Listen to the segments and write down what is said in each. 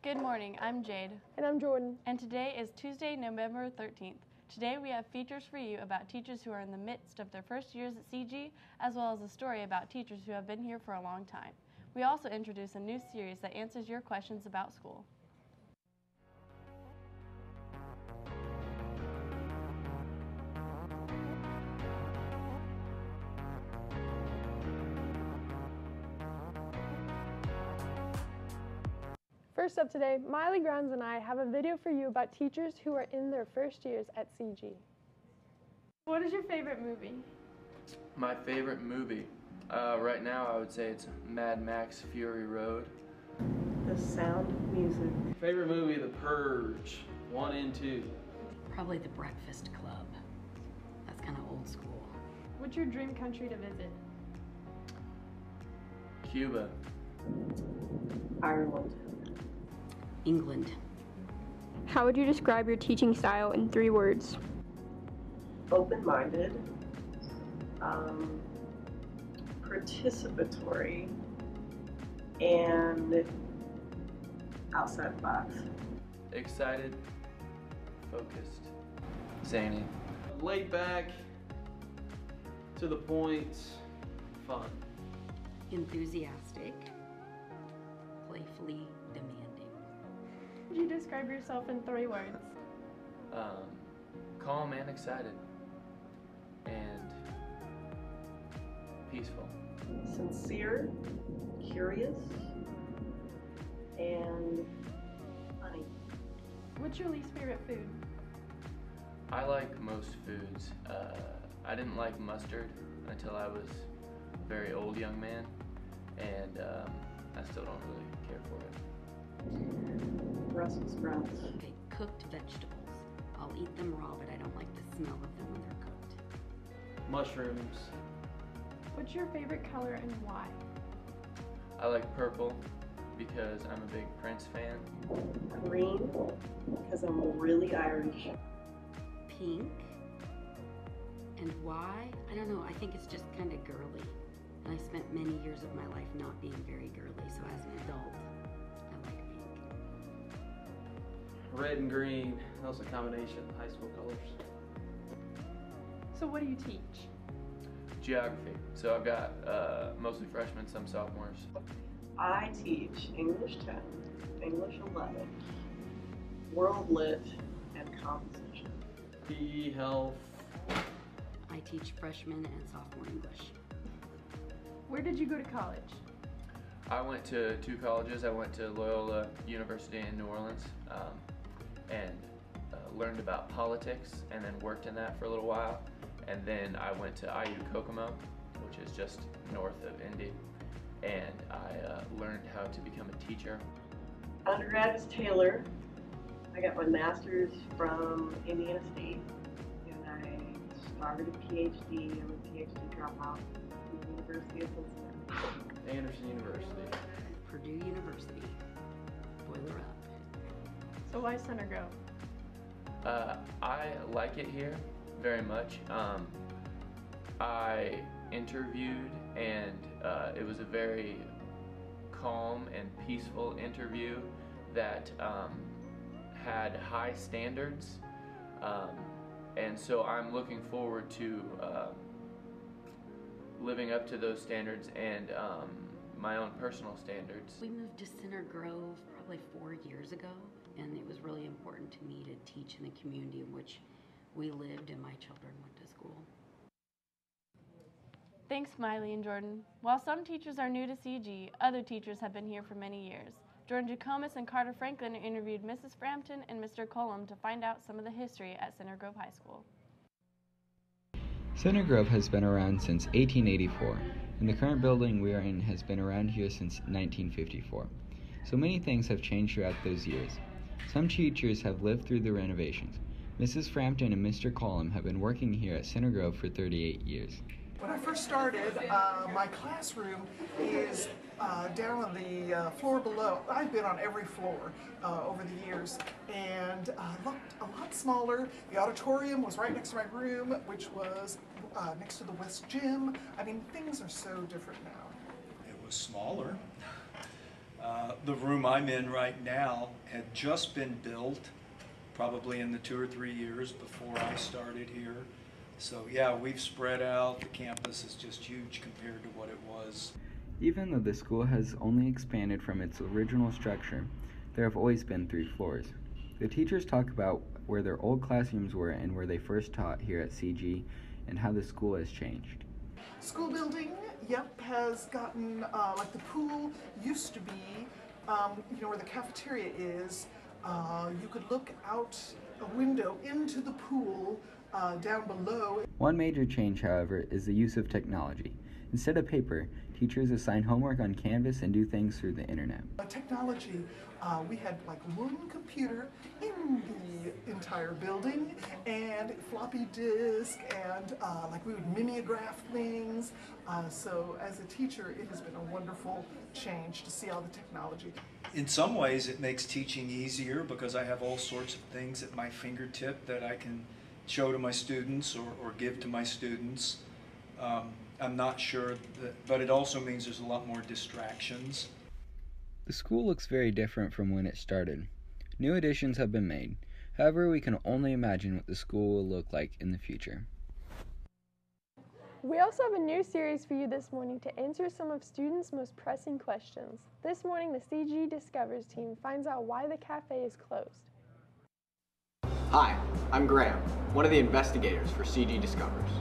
Good morning, I'm Jade. And I'm Jordan. And today is Tuesday, November 13th. Today we have features for you about teachers who are in the midst of their first years at CG, as well as a story about teachers who have been here for a long time. We also introduce a new series that answers your questions about school. First up today, Miley Grounds and I have a video for you about teachers who are in their first years at CG. What is your favorite movie? My favorite movie? Right now I would say it's Mad Max Fury Road. The Sound of Music. Favorite movie, The Purge, 1 and 2. Probably The Breakfast Club. That's kind of old school. What's your dream country to visit? Cuba. Ireland. England. How would you describe your teaching style in 3 words? Open-minded, participatory, and outside the box. Excited, focused, zany. Laid back, to the point, fun. Enthusiastic, playfully demanding. Would you describe yourself in 3 words? Calm and excited, and peaceful. Sincere, curious, and funny. What's your least favorite food? I like most foods. I didn't like mustard until I was a very old young man, and I still don't really care for it. Brussels sprouts. Okay, cooked vegetables. I'll eat them raw, but I don't like the smell of them when they're cooked. Mushrooms. What's your favorite color and why? I like purple because I'm a big Prince fan. Green, because I'm really Irish. Pink. And why? I don't know, I think it's just kind of girly. And I spent many years of my life not being very girly, so as an adult, I like pink. Red and green. That was a combination of high school colors. So what do you teach? Geography. So I've got mostly freshmen, some sophomores. I teach English 10, English 11, World Lit, and Composition. PE, health. I teach freshman and sophomore English. Where did you go to college? I went to 2 colleges. I went to Loyola University in New Orleans and learned about politics and then worked in that for a little while. And then I went to IU Kokomo, which is just north of Indy, and I learned how to become a teacher. Undergrad is Taylor. I got my master's from Indiana State, and I started a PhD. I'm a PhD dropout from the University of Cincinnati. Anderson University. Purdue University. Boiler up. So why Center Grove? I like it here very much. I interviewed and it was a very calm and peaceful interview that had high standards, and so I'm looking forward to living up to those standards and my own personal standards. We moved to Center Grove probably 4 years ago, and it was really important to me to teach in the community in which we lived and my children went to school. Thanks, Miley and Jordan. While some teachers are new to CG, other teachers have been here for many years. Jordan Jacobus and Carter Franklin interviewed Mrs. Frampton and Mr. Cullum to find out some of the history at Center Grove High School. Center Grove has been around since 1884, and the current building we are in has been around here since 1954. So many things have changed throughout those years. Some teachers have lived through the renovations. Mrs. Frampton and Mr. Cullum have been working here at Center Grove for 38 years. When I first started, my classroom is down on the floor below. I've been on every floor over the years, and looked a lot smaller. The auditorium was right next to my room, which was next to the West Gym. I mean, things are so different now. It was smaller. The room I'm in right now had just been built, probably in the 2 or 3 years before I started here. So yeah, we've spread out. The campus is just huge compared to what it was. Even though the school has only expanded from its original structure, there have always been 3 floors. The teachers talk about where their old classrooms were and where they first taught here at CG and how the school has changed. School building, yep, has gotten, like the pool used to be, where the cafeteria is. You could look out a window into the pool down below. One major change, however, is the use of technology. Instead of paper, teachers assign homework on Canvas and do things through the internet. Technology, we had like one computer in the entire building and floppy disk and like we would mimeograph things. So as a teacher, it has been a wonderful change to see all the technology. In some ways it makes teaching easier because I have all sorts of things at my fingertip that I can show to my students or give to my students. I'm not sure, but it also means there's a lot more distractions. The school looks very different from when it started. New additions have been made. However, we can only imagine what the school will look like in the future. We also have a new series for you this morning to answer some of students' most pressing questions. This morning, the CG Discovers team finds out why the cafe is closed. Hi, I'm Graham, one of the investigators for CG Discovers.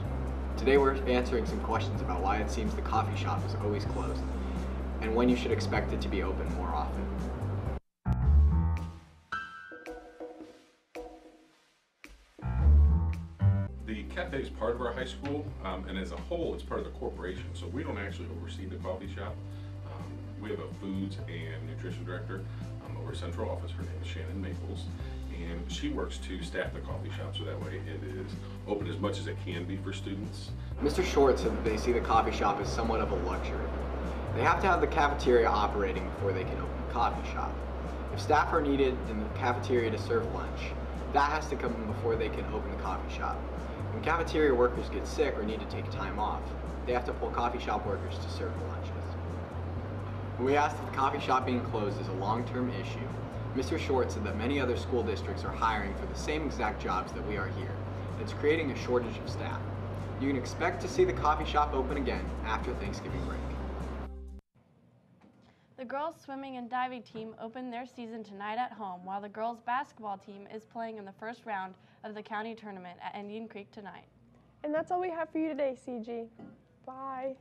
Today we're answering some questions about why it seems the coffee shop is always closed, and when you should expect it to be open more often. The cafe is part of our high school, and as a whole, it's part of the corporation, so we don't actually oversee the coffee shop. We have a foods and nutrition director over central office. Her name is Shannon Maples, and she works to staff the coffee shop so that way it is open as much as it can be for students. Mr. Short said that they see the coffee shop as somewhat of a luxury. They have to have the cafeteria operating before they can open the coffee shop. If staff are needed in the cafeteria to serve lunch, that has to come in before they can open the coffee shop. When cafeteria workers get sick or need to take time off, they have to pull coffee shop workers to serve the lunches. When we asked if the coffee shop being closed is a long-term issue, Mr. Short said that many other school districts are hiring for the same exact jobs that we are here. It's creating a shortage of staff. You can expect to see the coffee shop open again after Thanksgiving break. The girls' swimming and diving team opened their season tonight at home, while the girls' basketball team is playing in the first round of the county tournament at Indian Creek tonight. And that's all we have for you today, CG. Bye.